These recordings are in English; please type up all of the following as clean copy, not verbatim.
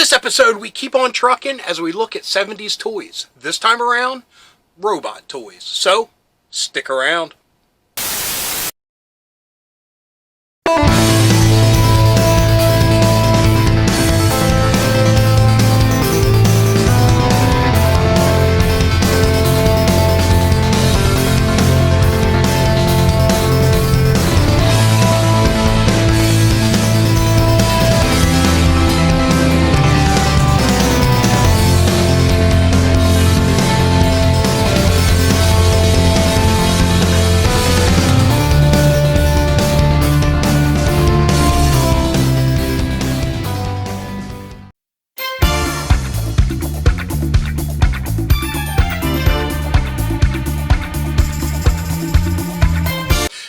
This episode, we keep on trucking as we look at 70s toys. This time around, robot toys. So, stick around.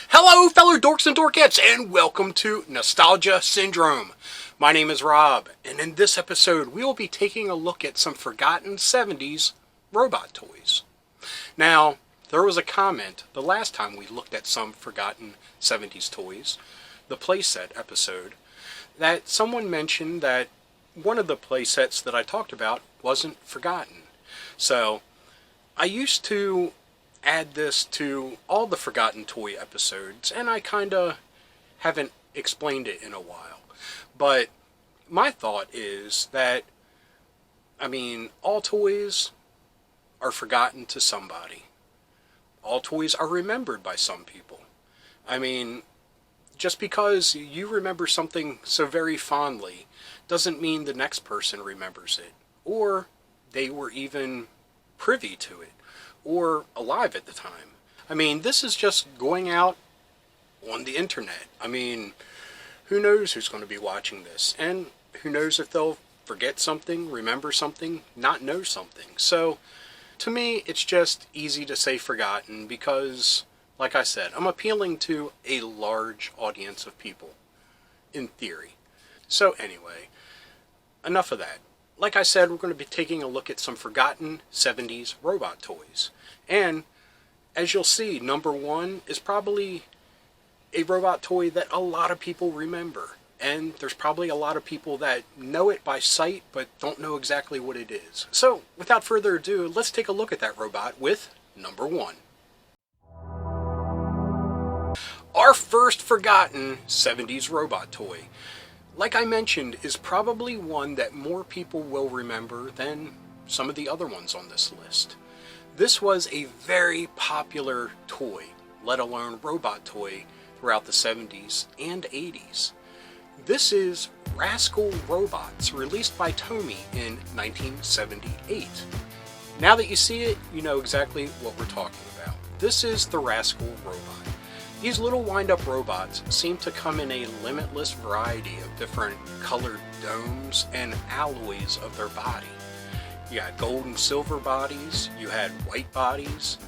Hello, fellow dorks and dorkettes, and welcome to Nostalgia Syndrome. My name is Rob, and in this episode, we will be taking a look at some forgotten 70s robot toys. Now, there was a comment the last time we looked at some forgotten 70s toys, the playset episode, that someone mentioned that one of the playsets that I talked about wasn't forgotten. So, I used to add this to all the forgotten toy episodes, and I kinda haven't explained it in a while. But my thought is that, all toys are forgotten to somebody. All toys are remembered by some people. Just because you remember something so very fondly doesn't mean the next person remembers it, or they were even privy to it, or alive at the time. This is just going out on the internet. Who knows who's going to be watching this, and who knows if they'll forget something, remember something, not know something. So, to me, it's just easy to say forgotten because, like I said, I'm appealing to a large audience of people, in theory. So anyway, enough of that. Like I said, we're going to be taking a look at some forgotten 70s robot toys. And, as you'll see, number one is probably a robot toy that a lot of people remember. And there's probably a lot of people that know it by sight, but don't know exactly what it is. So, without further ado, let's take a look at that robot with number one. Our first forgotten 70s robot toy, like I mentioned, is probably one that more people will remember than some of the other ones on this list. This was a very popular toy, let alone robot toy, throughout the 70s and 80s. This is Rascal Robots, released by Tomy in 1978. Now that you see it, you know exactly what we're talking about. This is the Rascal Robot. These little wind-up robots seem to come in a limitless variety of different colored domes and alloys of their body. You had gold and silver bodies, you had white bodies,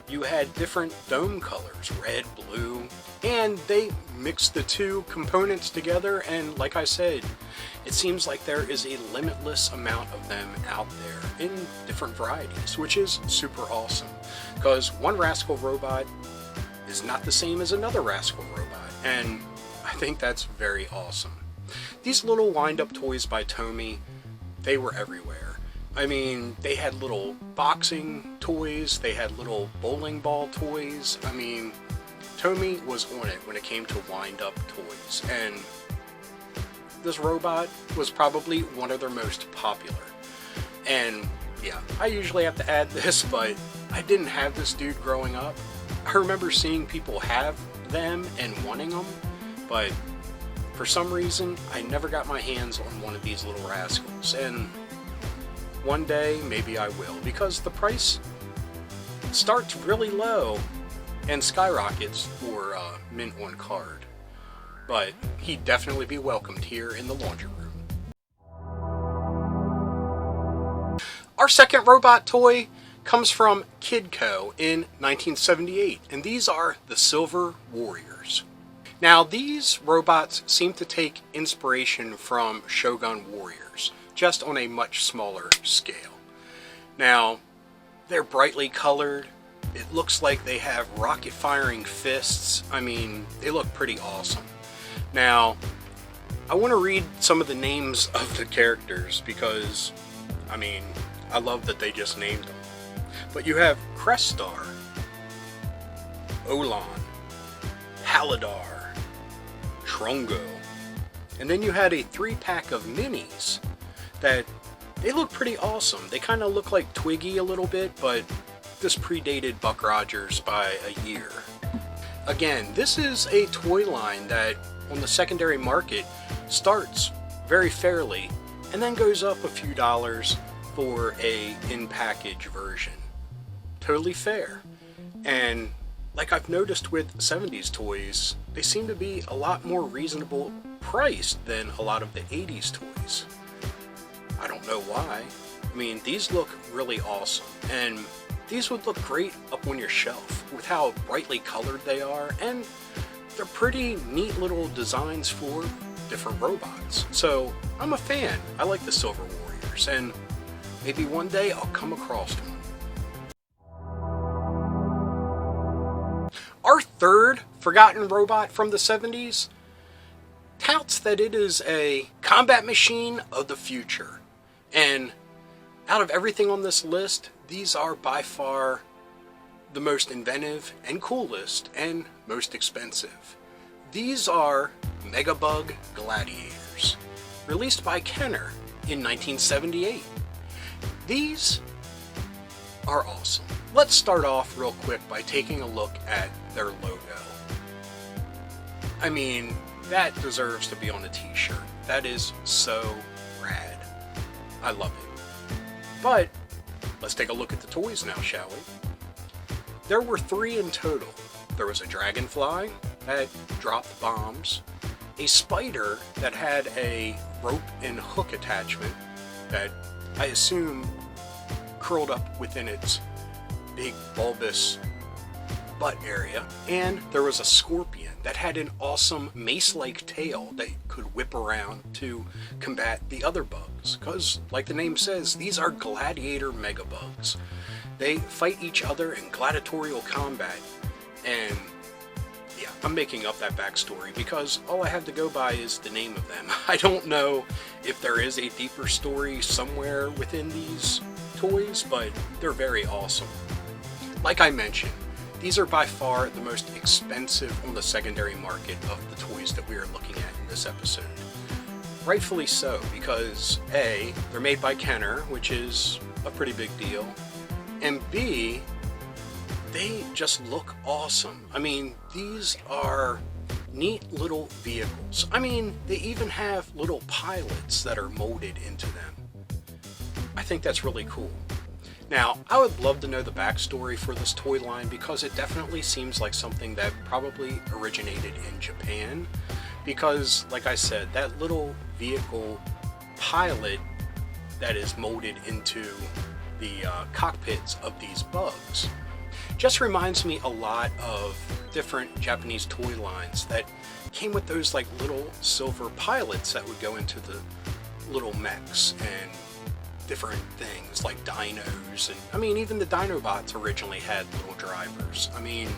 you had different dome colors, red, blue, and they mixed the two components together, and like I said, it seems like there is a limitless amount of them out there in different varieties, which is super awesome, because one Rascal robot is not the same as another Rascal robot, and I think that's very awesome. These little wind-up toys by Tomy, they were everywhere. They had little boxing toys, they had little bowling ball toys. Tomy was on it when it came to wind-up toys, and this robot was probably one of their most popular. And yeah, I usually have to add this, but I didn't have this dude growing up. I remember seeing people have them and wanting them, but for some reason, I never got my hands on one of these little rascals, and one day, maybe I will, because the price starts really low and skyrockets for mint on card. But he'd definitely be welcomed here in the laundry room. Our second robot toy comes from Kidco in 1978, and these are the Silver Warriors. Now, these robots seem to take inspiration from Shogun Warriors, just on a much smaller scale. Now, they're brightly colored. It looks like they have rocket-firing fists. They look pretty awesome. Now, I want to read some of the names of the characters because, I mean, I love that they just named them. But you have Crestar, Olan, Halidar, Trungo, and then you had a 3-pack of minis that they look pretty awesome. They kind of look like Twiggy a little bit, but this predated Buck Rogers by a year. Again, this is a toy line that on the secondary market starts very fairly and then goes up a few dollars for a in-package version. Totally fair. And like I've noticed with 70s toys, they seem to be a lot more reasonable priced than a lot of the 80s toys. I don't know why. I mean, these look really awesome, and these would look great up on your shelf with how brightly colored they are, and they're pretty neat little designs for different robots. So I'm a fan. I like the Silver Warriors, and maybe one day I'll come across one. Our third forgotten robot from the 70s touts that it is a combat machine of the future. And out of everything on this list, these are by far the most inventive and coolest and most expensive. These are Megabug Gladiators, released by Kenner in 1978. These are awesome. Let's start off real quick by taking a look at their logo. I mean, that deserves to be on a t-shirt. That is so rad. I love it. But let's take a look at the toys now, shall we? There were 3 in total. There was a dragonfly that dropped bombs, a spider that had a rope and hook attachment that I assume curled up within its big bulbous butt area, and there was a scorpion that had an awesome mace-like tail that could whip around to combat the other bugs, because like the name says, these are gladiator megabugs. They fight each other in gladiatorial combat, and yeah, I'm making up that backstory because all I have to go by is the name of them. I don't know if there is a deeper story somewhere within these toys, but they're very awesome. Like I mentioned, these are by far the most expensive on the secondary market of the toys that we are looking at in this episode. Rightfully so, because A, they're made by Kenner, which is a pretty big deal, and B, they just look awesome. I mean, these are neat little vehicles. I mean, they even have little pilots that are molded into them. I think that's really cool. Now, I would love to know the backstory for this toy line because it definitely seems like something that probably originated in Japan. Because, like I said, that little vehicle pilot that is molded into the cockpits of these bugs just reminds me a lot of different Japanese toy lines that came with those like little silver pilots that would go into the little mechs and different things like dinos, and I mean even the Dinobots originally had little drivers. I mean,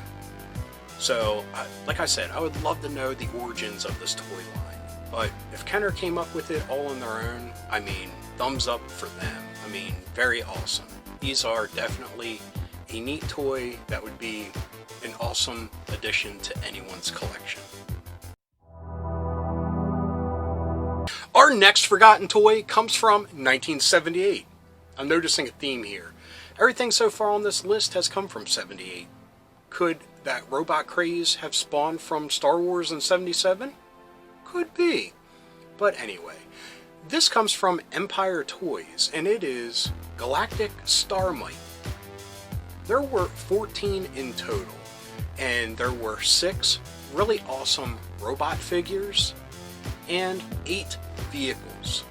so like I said, I would love to know the origins of this toy line, but if Kenner came up with it all on their own, I mean, thumbs up for them. I mean, very awesome. These are definitely a neat toy that would be an awesome addition to anyone's collection. Our next forgotten toy comes from 1978. I'm noticing a theme here. Everything so far on this list has come from 78. Could that robot craze have spawned from Star Wars in 77? Could be. But anyway, this comes from Empire Toys, and it is Galactic Starmite. There were 14 in total, and there were 6 really awesome robot figures and 8 vehicles.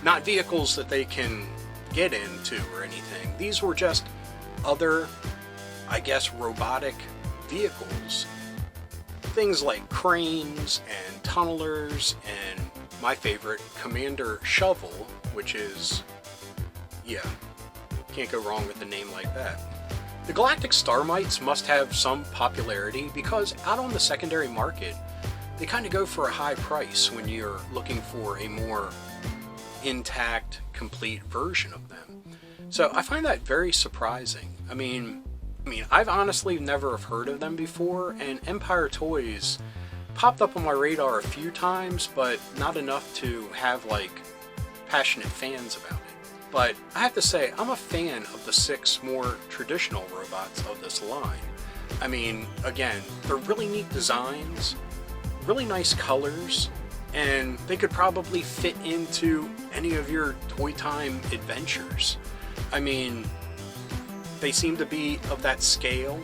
Not vehicles that they can get into or anything. These were just other, I guess, robotic vehicles. Things like cranes and tunnelers and my favorite, Commander Shovel, which is, yeah, can't go wrong with a name like that. The Galactic Starmites must have some popularity because out on the secondary market, they kind of go for a high price when you're looking for a more intact, complete version of them. So I find that very surprising. I mean, I've honestly never have heard of them before, and Empire Toys popped up on my radar a few times, but not enough to have like passionate fans about it. But I have to say, I'm a fan of the 6 more traditional robots of this line. I mean, again, they're really neat designs, really nice colors, and they could probably fit into any of your Toy Time adventures. I mean, they seem to be of that scale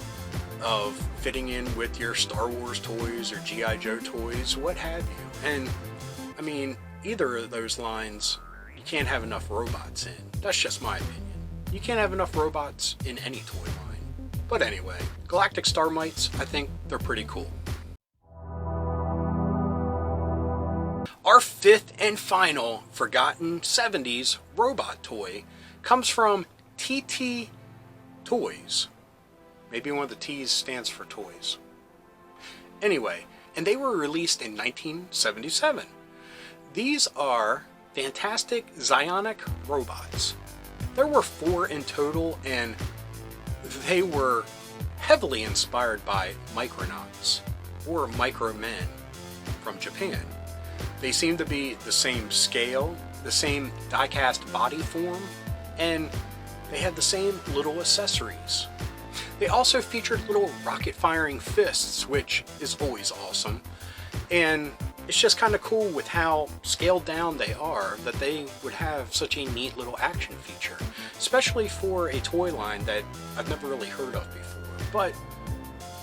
of fitting in with your Star Wars toys or G.I. Joe toys, what have you. And, I mean, either of those lines, you can't have enough robots in. That's just my opinion. You can't have enough robots in any toy line. But anyway, Galactic Starmites, I think they're pretty cool. Our 5th and final forgotten 70s robot toy comes from TT Toys. Maybe one of the T's stands for toys. Anyway, and they were released in 1977. These are fantastic zionic robots. There were 4 in total, and they were heavily inspired by Micronauts, or Micromen, from Japan. They seem to be the same scale, the same die-cast body form, and they had the same little accessories. They also featured little rocket-firing fists, which is always awesome, and it's just kind of cool with how scaled down they are that they would have such a neat little action feature, especially for a toy line that I've never really heard of before. But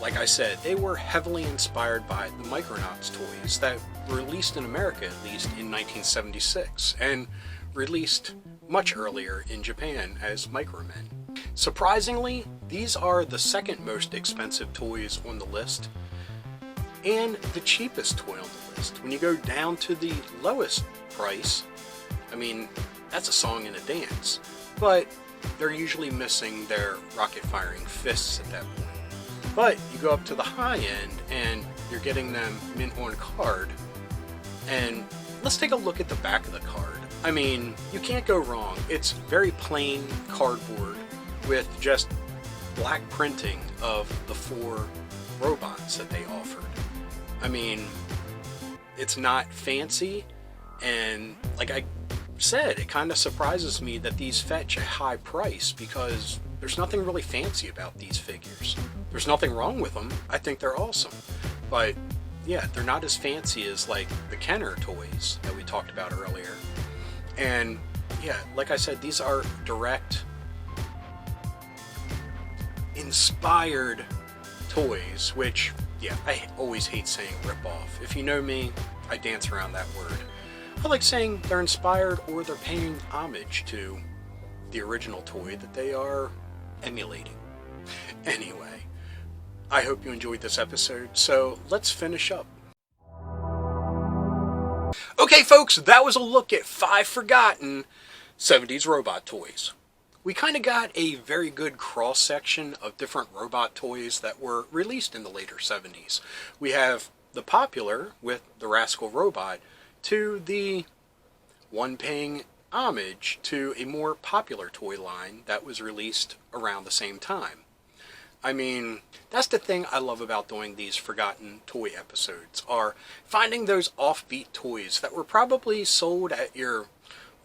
like I said, they were heavily inspired by the Micronauts toys that were released in America at least in 1976 and released much earlier in Japan as Micromen. Surprisingly, these are the 2nd most expensive toys on the list and the cheapest toy on the list. When you go down to the lowest price, I mean, that's a song and a dance, but they're usually missing their rocket-firing fists at that point. But you go up to the high end and you're getting them mint on card, and let's take a look at the back of the card. I mean, you can't go wrong. It's very plain cardboard with just black printing of the 4 robots that they offered. I mean, it's not fancy, and like I said, it kind of surprises me that these fetch a high price because there's nothing really fancy about these figures. There's nothing wrong with them. I think they're awesome. But yeah, they're not as fancy as like the Kenner toys that we talked about earlier. And yeah, like I said, these are direct inspired toys, which, yeah, I always hate saying rip-off. If you know me, I dance around that word. I like saying they're inspired or they're paying homage to the original toy that they are emulating. Anyway, I hope you enjoyed this episode, so let's finish up. Okay folks, that was a look at 5 forgotten 70s robot toys. We kind of got a very good cross-section of different robot toys that were released in the later 70s. We have the popular with the Rascal robot to the one paying homage to a more popular toy line that was released around the same time. I mean, that's the thing I love about doing these forgotten toy episodes, are finding those offbeat toys that were probably sold at your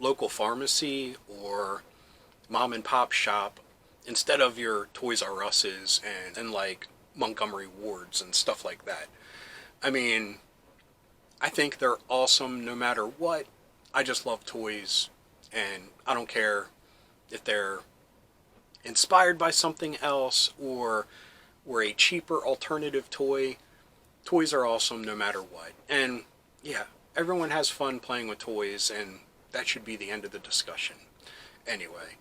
local pharmacy or mom and pop shop instead of your Toys R Us's and like Montgomery Wards and stuff like that. I mean, I think they're awesome no matter what. I just love toys, and I don't care if they're inspired by something else or a cheaper alternative toy. Toys are awesome no matter what. And yeah, everyone has fun playing with toys, and that should be the end of the discussion. Anyway,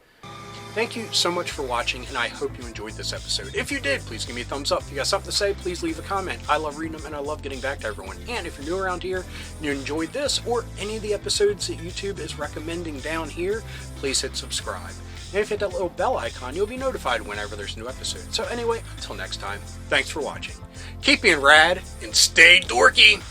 thank you so much for watching, and I hope you enjoyed this episode. If you did, please give me a thumbs up. If you got something to say, please leave a comment. I love reading them, and I love getting back to everyone. And if you're new around here and you enjoyed this or any of the episodes that YouTube is recommending down here, please hit subscribe. And if you hit that little bell icon, you'll be notified whenever there's a new episode. So anyway, until next time, thanks for watching. Keep being rad and stay dorky!